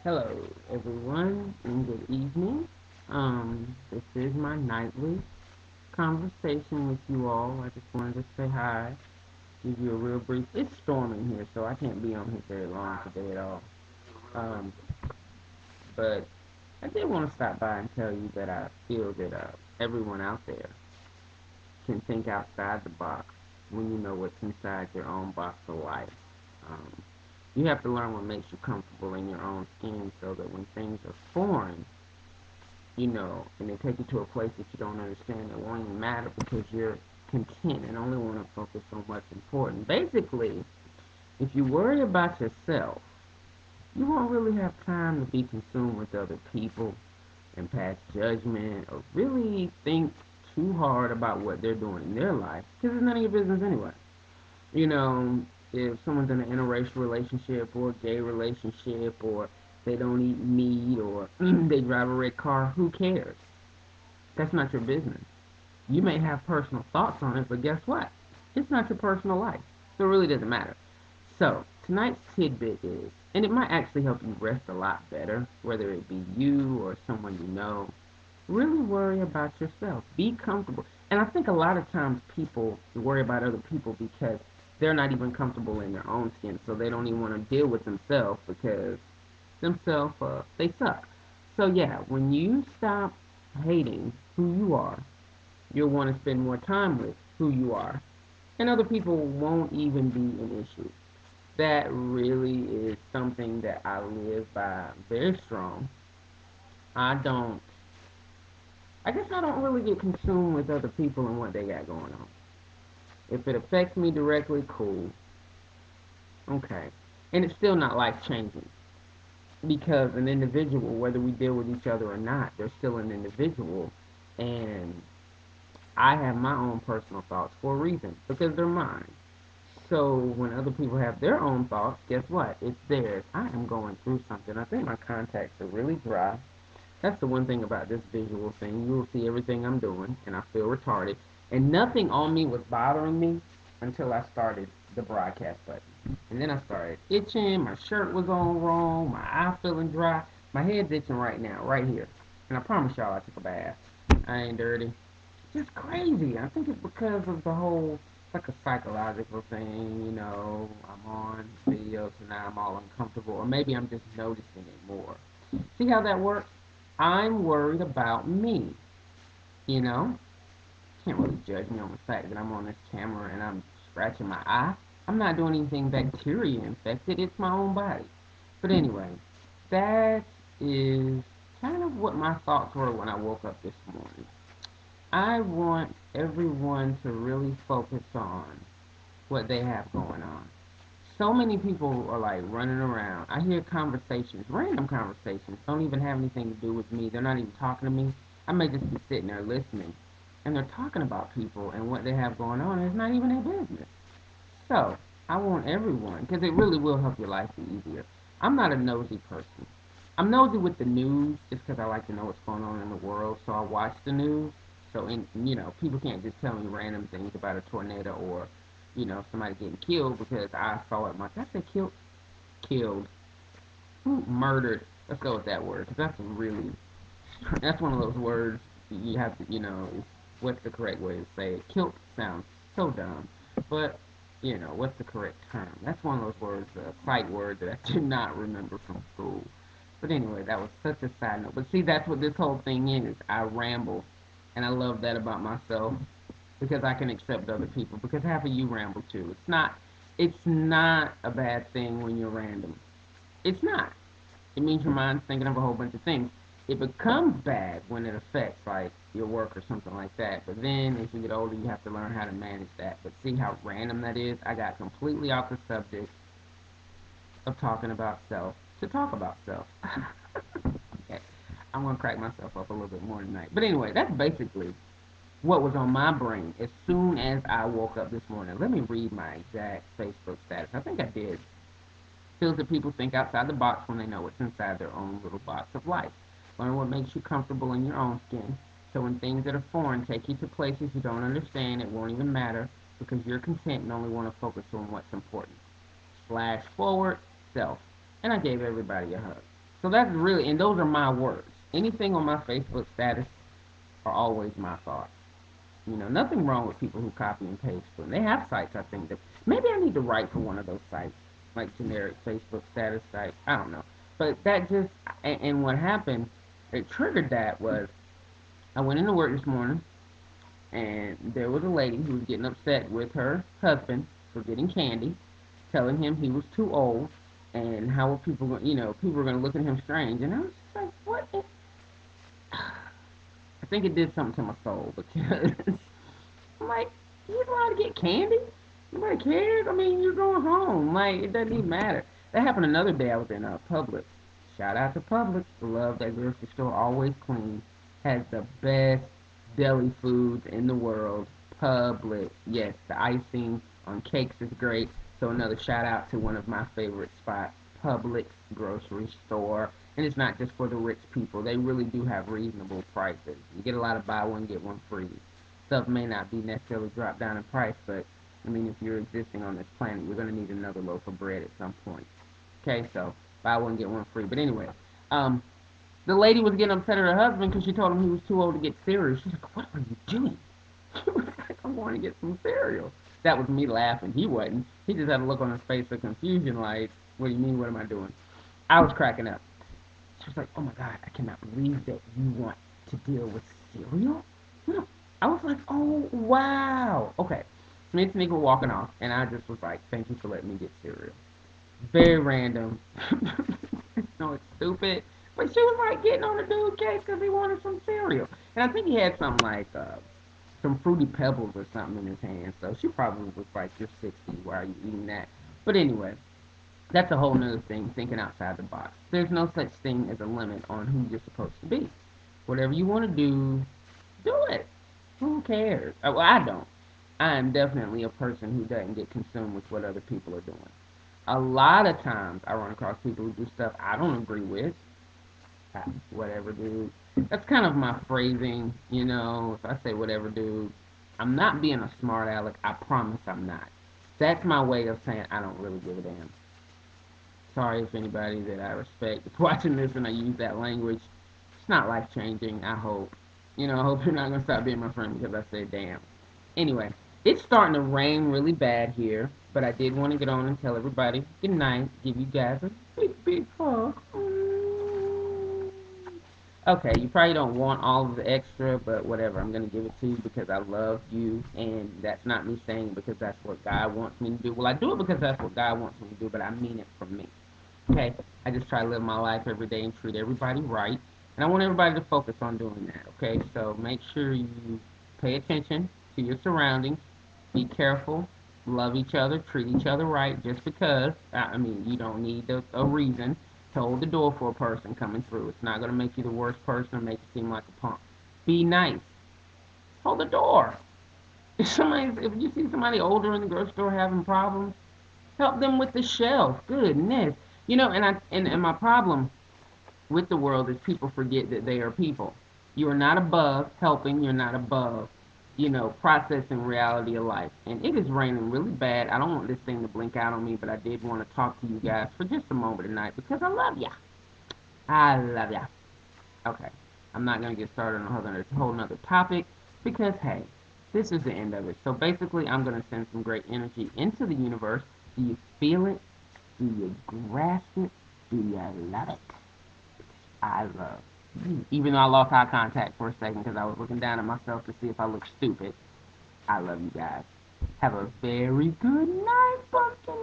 Hello, everyone, and good evening. This is my nightly conversation with you all. I just wanted to say hi, give you a real brief. It's storming here, so I can't be on here very long today at all. Um, but I did want to stop by and tell you that I feel that everyone out there can think outside the box when you know what's inside your own box of life. Um, you have to learn what makes you comfortable in your own skin so that when things are foreign, and they take you to a place that you don't understand, it won't even matter because you're content and only want to focus on what's important. Basically, if you worry about yourself, you won't really have time to be consumed with other people and pass judgment or really think too hard about what they're doing in their life because it's none of your business anyway. You know, if someone's in an interracial relationship or a gay relationship or they don't eat meat or they drive a red car, who cares? That's not your business. You may have personal thoughts on it, but guess what? It's not your personal life. So it really doesn't matter. So tonight's tidbit is, and it might actually help you rest a lot better, whether it be you or someone you know. Really worry about yourself. Be comfortable. And I think a lot of times people worry about other people because they're not even comfortable in their own skin, so they don't even want to deal with themselves because themselves, they suck. So yeah, when you stop hating who you are, you'll want to spend more time with who you are, and other people won't even be an issue. That really is something that I live by very strong. I don't, I guess I don't really get consumed with other people and what they got going on. If it affects me directly, cool, okay. And it's still not life changing because an individual, whether we deal with each other or not, they're still an individual. And I have my own personal thoughts for a reason because they're mine. So when other people have their own thoughts, guess what? It's theirs. I am going through something. I think my contacts are really dry. That's the one thing about this visual thing. You will see everything I'm doing, and I feel retarded. And nothing on me was bothering me until I started the broadcast button. And then I started itching. My shirt was on wrong. My eye feeling dry. My head's itching right now, right here. And I promise y'all I took a bath. I ain't dirty. Just crazy. I think it's because of the whole, like a psychological thing, I'm on video, so now I'm all uncomfortable, or maybe I'm just noticing it more. See how that works? I'm worried about me, you know? Can't really judge me on the fact that I'm on this camera and I'm scratching my eye. I'm not doing anything bacteria infected, it's my own body. But anyway, that is kind of what my thoughts were when I woke up this morning. I want everyone to really focus on what they have going on. So many people are like running around. I hear conversations, random conversations, don't even have anything to do with me. They're not even talking to me. I may just be sitting there listening. And they're talking about people and what they have going on, and it's not even their business. So, I want everyone, because it really will help your life be easier. I'm not a nosy person. I'm nosy with the news just because I like to know what's going on in the world, so I watch the news. So, people can't just tell me random things about a tornado or, somebody getting killed because I saw it. Did I say killed? Killed. Murdered. Let's go with that word because that's one of those words you have to, what's the correct way to say it? Kilt sounds so dumb, but what's the correct term? That's one of those words, a sight word that I did not remember from school. But anyway, that was such a side note. But see, that's what this whole thing is. I ramble, and I love that about myself because I can accept other people. Because half of you ramble too. It's not a bad thing when you're random. It's not. It means your mind's thinking of a whole bunch of things. It becomes bad when it affects like your work or something like that. But then as you get older, you have to learn how to manage that. But see how random that is? I got completely off the subject of talking about self to talk about self. Okay. I'm gonna crack myself up a little bit more tonight. But anyway, that's basically what was on my brain as soon as I woke up this morning. Let me read my exact Facebook status. I think I did. Feels that people think outside the box when they know what's inside their own little box of life. Learn what makes you comfortable in your own skin. So when things that are foreign take you to places you don't understand, it won't even matter because you're content and only want to focus on what's important. Slash forward self. And I gave everybody a hug. So that's really, and those are my words. Anything on my Facebook status are always my thoughts. Nothing wrong with people who copy and paste. And they have sites, I think, that maybe I need to write for one of those sites, like generic Facebook status sites. I don't know. But that just, and what happened, it triggered that was I went into work this morning, and there was a lady who was getting upset with her husband for getting candy, telling him he was too old, and how were people, people were going to look at him strange. And I was just like, what? I think it did something to my soul because I'm like, you allowed to get candy? Nobody cares. I mean, you're going home. Like, it doesn't even matter. That happened another day. I was in Publix. Shout out to Publix. Love that grocery store. Always clean. Has the best deli foods in the world. Publix. Yes, the icing on cakes is great. So another shout out to one of my favorite spots, Publix grocery store. And it's not just for the rich people. They really do have reasonable prices. You get a lot of buy one, get one free. Stuff may not be necessarily dropped down in price, but I mean, if you're existing on this planet, you're going to need another loaf of bread at some point. Okay, so buy one, get one free. But anyway, um, the lady was getting upset at her husband because she told him he was too old to get cereal. She's like, what are you doing? He was like, I'm going to get some cereal. That was me laughing. He wasn't. He just had a look on his face of confusion like, what do you mean, what am I doing? I was cracking up. She was like, oh my God, I cannot believe that you want to deal with cereal? No. I was like, oh, wow. Okay. Me and Sneak were walking off, and I just was like, thank you for letting me get cereal. Very random. No, it's stupid. But she was like getting on the dude's case because he wanted some cereal. And I think he had something like some Fruity Pebbles or something in his hand. So she probably was like, you're 60. Why are you eating that? But anyway, that's a whole nother thing, thinking outside the box. There's no such thing as a limit on who you're supposed to be. Whatever you want to do it. Who cares? Well, I don't. I am definitely a person who doesn't get consumed with what other people are doing. A lot of times I run across people who do stuff I don't agree with. Whatever, dude. That's kind of my phrasing, If I say whatever, dude, I'm not being a smart aleck. I promise I'm not. That's my way of saying I don't really give a damn. Sorry if anybody that I respect is watching this and I use that language. It's not life changing, I hope. I hope you're not going to stop being my friend because I said damn. Anyway, it's starting to rain really bad here, but I did want to get on and tell everybody good night, give you guys a big, big hug. Okay, you probably don't want all of the extra, but whatever. I'm going to give it to you because I love you, and that's not me saying it because that's what God wants me to do. Well, I do it because that's what God wants me to do, but I mean it from me. Okay, I just try to live my life every day and treat everybody right, and I want everybody to focus on doing that. Okay, so make sure you pay attention to your surroundings, be careful, love each other, treat each other right. Just because, I mean, you don't need a reason to hold the door for a person coming through. It's not going to make you the worst person or make you seem like a punk. Be nice. Hold the door. If you see somebody older in the grocery store having problems, help them with the shelf. Goodness. And my problem with the world is people forget that they are people. You are not above helping. You're not above, processing reality of life. And it is raining really bad. I don't want this thing to blink out on me, but I did want to talk to you guys for just a moment tonight because I love ya. I love ya. Okay. I'm not going to get started on a whole nother topic because, hey, this is the end of it. So basically, I'm going to send some great energy into the universe. Do you feel it? Do you grasp it? Do you love it? I love you. Even though I lost eye contact for a second because I was looking down at myself to see if I looked stupid, I love you guys. Have a very good night, Pumpkin